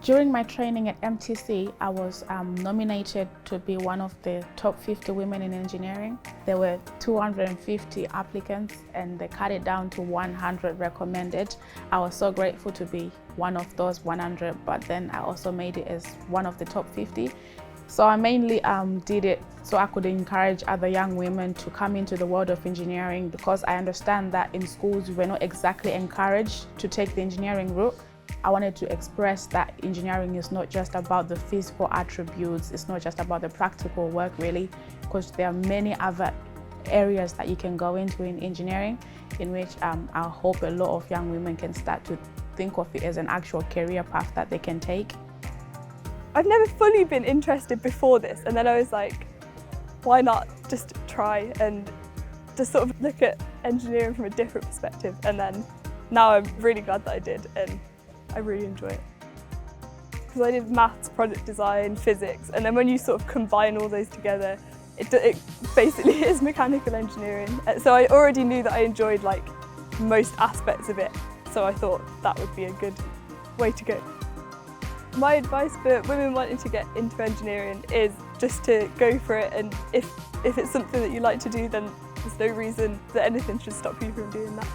During my training at MTC, I was nominated to be one of the top 50 women in engineering. There were 250 applicants and they cut it down to 100 recommended. I was so grateful to be one of those 100, but then I also made it as one of the top 50. So I mainly did it so I could encourage other young women to come into the world of engineering, because I understand that in schools we're not exactly encouraged to take the engineering route. I wanted to express that engineering is not just about the physical attributes, it's not just about the practical work really, because there are many other areas that you can go into in engineering, in which I hope a lot of young women can start to think of it as an actual career path that they can take. I've never fully been interested before this, and then I was like, why not just try and just sort of look at engineering from a different perspective, and then now I'm really glad that I did, and I really enjoy it. Because I did maths, product design, physics, and then when you sort of combine all those together, it basically is mechanical engineering. So I already knew that I enjoyed like most aspects of it, so I thought that would be a good way to go. My advice for women wanting to get into engineering is just to go for it, and if it's something that you like to do, then there's no reason that anything should stop you from doing that.